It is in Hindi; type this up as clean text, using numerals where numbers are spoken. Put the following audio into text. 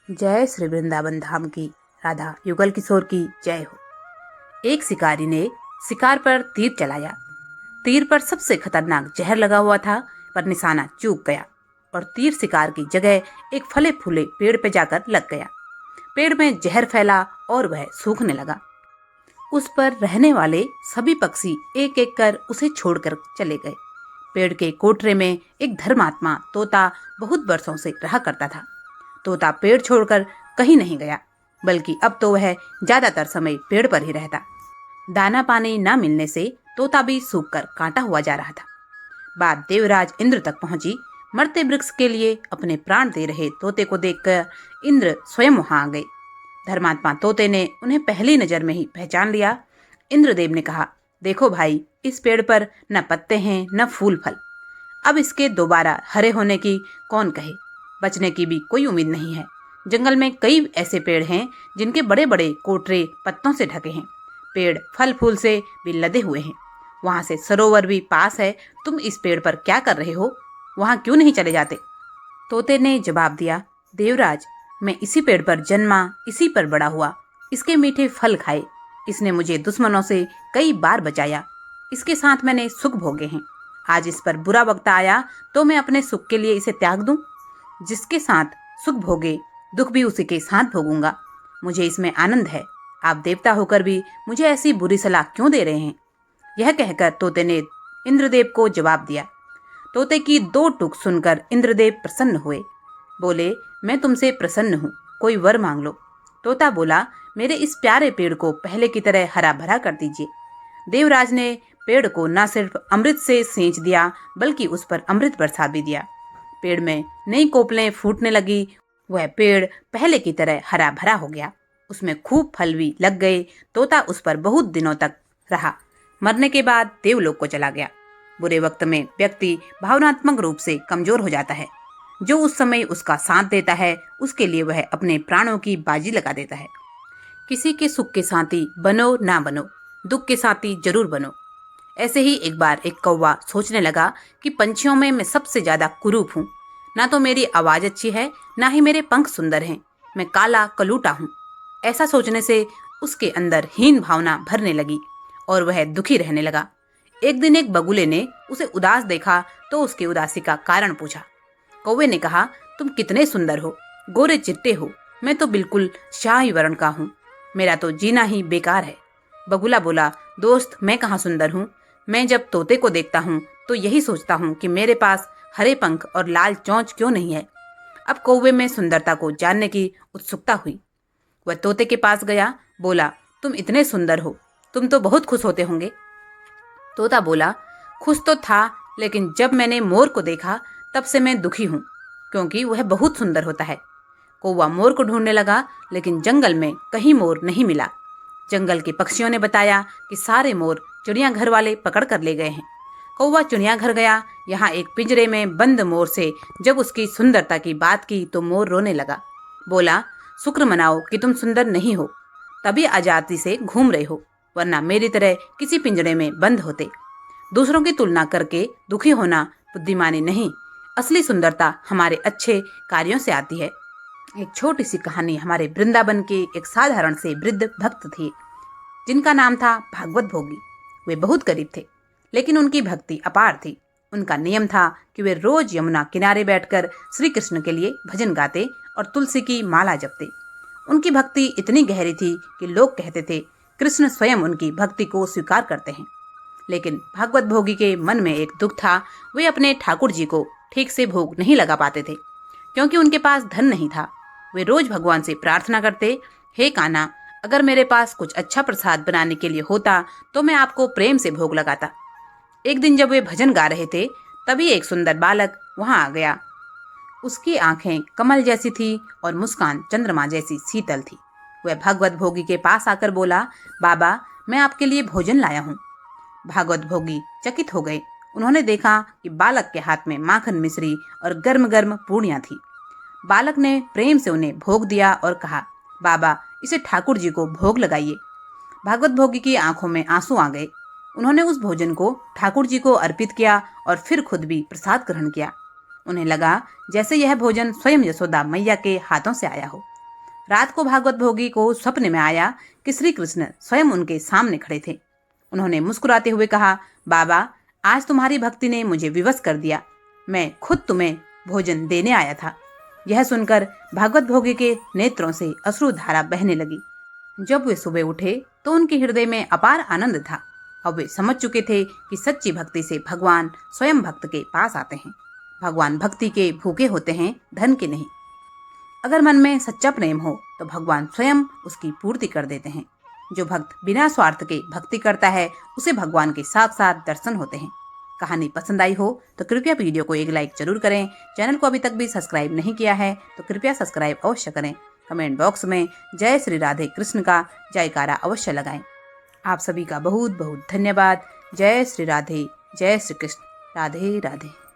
जय श्री वृंदावन धाम की, राधा युगल किशोर की जय हो। एक शिकारी ने शिकार पर तीर चलाया। तीर पर सबसे खतरनाक जहर लगा हुआ था, पर निशाना चूक गया और तीर शिकार की जगह एक फले फूले पेड़ पे जाकर लग गया। पेड़ में जहर फैला और वह सूखने लगा। उस पर रहने वाले सभी पक्षी एक एक कर उसे छोड़कर चले गए। पेड़ के कोठरे में एक धर्मात्मा तोता बहुत वर्षों से रहा करता था। तोता पेड़ छोड़कर कहीं नहीं गया, बल्कि अब तो वह ज्यादातर समय पेड़ पर ही रहता। दाना पानी न मिलने से तोता भी सूखकर कांटा हुआ जा रहा था। बात देवराज इंद्र तक पहुंची। मरते वृक्ष के लिए अपने प्राण दे रहे तोते को देखकर इंद्र स्वयं वहां आ गए। धर्मात्मा तोते ने उन्हें पहली नजर में ही पहचान लिया। इंद्रदेव ने कहा, देखो भाई, इस पेड़ पर न पत्ते हैं न फूल फल। अब इसके दोबारा हरे होने की कौन कहे। बचने की भी कोई उम्मीद नहीं है। जंगल में कई ऐसे पेड़ हैं जिनके बड़े बड़े कोटरे पत्तों से ढके हैं। पेड़ फल फूल से भी लदे हुए हैं। वहां से सरोवर भी पास है। तुम इस पेड़ पर क्या कर रहे हो? वहां क्यों नहीं चले जाते? तोते ने जवाब दिया, देवराज, मैं इसी पेड़ पर जन्मा, इसी पर बड़ा हुआ, इसके मीठे फल खाए। इसने मुझे दुश्मनों से कई बार बचाया। इसके साथ मैंने सुख भोगे हैं। आज इस पर बुरा वक्त आया तो मैं अपने सुख के लिए इसे त्याग दूं? जिसके साथ सुख भोगे, दुख भी उसी के साथ भोगूंगा। मुझे इसमें आनंद है। आप देवता होकर भी मुझे ऐसी बुरी सलाह क्यों दे रहे हैं? यह कहकर तोते ने इंद्रदेव को जवाब दिया। तोते की दो टूक सुनकर इंद्रदेव प्रसन्न हुए। बोले, मैं तुमसे प्रसन्न हूँ, कोई वर मांग लो। तोता बोला, मेरे इस प्यारे पेड़ को पहले की तरह हरा भरा कर दीजिए। देवराज ने पेड़ को न सिर्फ अमृत से सींच दिया, बल्कि उस पर अमृत बरसा भी दिया। पेड़ में नई कोपलें फूटने लगी। वह पेड़ पहले की तरह हरा भरा हो गया। उसमें खूब फल भी लग गए। तोता उस पर बहुत दिनों तक रहा। मरने के बाद देवलोक को चला गया। बुरे वक्त में व्यक्ति भावनात्मक रूप से कमजोर हो जाता है। जो उस समय उसका साथ देता है, उसके लिए वह अपने प्राणों की बाजी लगा देता है। किसी के सुख के साथी बनो ना बनो, दुख के साथी जरूर बनो। ऐसे ही एक बार एक कौवा सोचने लगा कि पंछियों में मैं सबसे ज्यादा कुरूप हूँ। ना तो मेरी आवाज अच्छी है, ना ही मेरे पंख सुंदर हैं। मैं काला कलूटा हूँ। ऐसा सोचने से उसके अंदर हीन भावना भरने लगी और वह दुखी रहने लगा। एक दिन एक बगुले ने उसे उदास देखा तो उसकी उदासी का कारण पूछा। कौवे ने कहा, तुम कितने सुंदर हो, गोरे चिट्टे हो। मैं तो बिल्कुल शाही वर्ण का हूँ। मेरा तो जीना ही बेकार है। बगुला बोला, दोस्त, मैं कहाँ सुंदर हूँ। मैं जब तोते को देखता हूँ तो यही सोचता हूँ कि मेरे पास हरे पंख और लाल चोंच क्यों नहीं है। अब कौवे में सुंदरता को जानने की उत्सुकता हुई। वह तोते के पास गया, बोला, तुम इतने सुंदर हो, तुम तो बहुत खुश होते होंगे। तोता बोला, खुश तो था, लेकिन जब मैंने मोर को देखा तब से मैं दुखी हूँ, क्योंकि वह बहुत सुंदर होता है। कौवा मोर को ढूंढने लगा, लेकिन जंगल में कहीं मोर नहीं मिला। जंगल के पक्षियों ने बताया कि सारे मोर चिड़ियाघर वाले पकड़ कर ले गए हैं। कौवा चिड़ियाघर गया। यहाँ एक पिंजरे में बंद मोर से जब उसकी सुंदरता की बात की तो मोर रोने लगा। बोला, शुक्र मनाओ कि तुम सुंदर नहीं हो, तभी आजादी से घूम रहे हो, वरना मेरी तरह किसी पिंजरे में बंद होते। दूसरों की तुलना करके दुखी होना बुद्धिमानी नहीं। असली सुंदरता हमारे अच्छे कार्यों से आती है। एक छोटी सी कहानी। हमारे वृंदावन के एक साधारण से वृद्ध भक्त थे, जिनका नाम था भागवत भोगी। वे बहुत गरीब थे, लेकिन उनकी भक्ति अपार थी। उनका नियम था कि वे रोज यमुना किनारे बैठकर श्री कृष्ण के लिए भजन गाते और तुलसी की माला जपते। उनकी भक्ति इतनी गहरी थी कि लोग कहते थे, कृष्ण स्वयं उनकी भक्ति को स्वीकार करते हैं। लेकिन भागवत भोगी के मन में एक दुख था। वे अपने ठाकुर जी को ठीक से भोग नहीं लगा पाते थे, क्योंकि उनके पास धन नहीं था। वे रोज भगवान से प्रार्थना करते, हे कान्हा, अगर मेरे पास कुछ अच्छा प्रसाद बनाने के लिए होता तो मैं आपको प्रेम से भोग लगाता। एक दिन जब वे भजन गा रहे थे, तभी एक सुंदर बालक वहां आ गया। उसकी आंखें कमल जैसी थी और मुस्कान चंद्रमा जैसी शीतल थी। वह भागवत भोगी के पास आकर बोला, बाबा, मैं आपके लिए भोजन लाया हूँ। भागवत भोगी चकित हो गए। उन्होंने देखा कि बालक के हाथ में माखन मिश्री और गर्म गर्म पूड़ियां थी। बालक ने प्रेम से उन्हें भोग दिया और कहा, बाबा, इसे ठाकुर जी को भोग लगाइए। भागवत भोगी की आंखों में आंसू आ गए। उन्होंने उस भोजन को ठाकुर जी को अर्पित किया और फिर खुद भी प्रसाद ग्रहण किया। उन्हें लगा जैसे यह भोजन स्वयं यशोदा मैया के हाथों से आया हो। रात को भागवत भोगी को स्वप्न में आया कि श्री कृष्ण स्वयं उनके सामने खड़े थे। उन्होंने मुस्कुराते हुए कहा, बाबा, आज तुम्हारी भक्ति ने मुझे विवश कर दिया। मैं खुद तुम्हें भोजन देने आया था। यह सुनकर भागवत भोगी के नेत्रों से अश्रुधारा बहने लगी। जब वे सुबह उठे तो उनके हृदय में अपार आनंद था। अब वे समझ चुके थे कि सच्ची भक्ति से भगवान स्वयं भक्त के पास आते हैं। भगवान भक्ति के भूखे होते हैं, धन के नहीं। अगर मन में सच्चा प्रेम हो तो भगवान स्वयं उसकी पूर्ति कर देते हैं। जो भक्त बिना स्वार्थ के भक्ति करता है उसे भगवान के साक्षात दर्शन होते हैं। कहानी पसंद आई हो तो कृपया वीडियो को एक लाइक जरूर करें। चैनल को अभी तक भी सब्सक्राइब नहीं किया है तो कृपया सब्सक्राइब अवश्य करें। कमेंट बॉक्स में जय श्री राधे कृष्ण का जयकारा अवश्य लगाएं। आप सभी का बहुत बहुत धन्यवाद। जय श्री राधे, जय श्री कृष्ण, राधे राधे।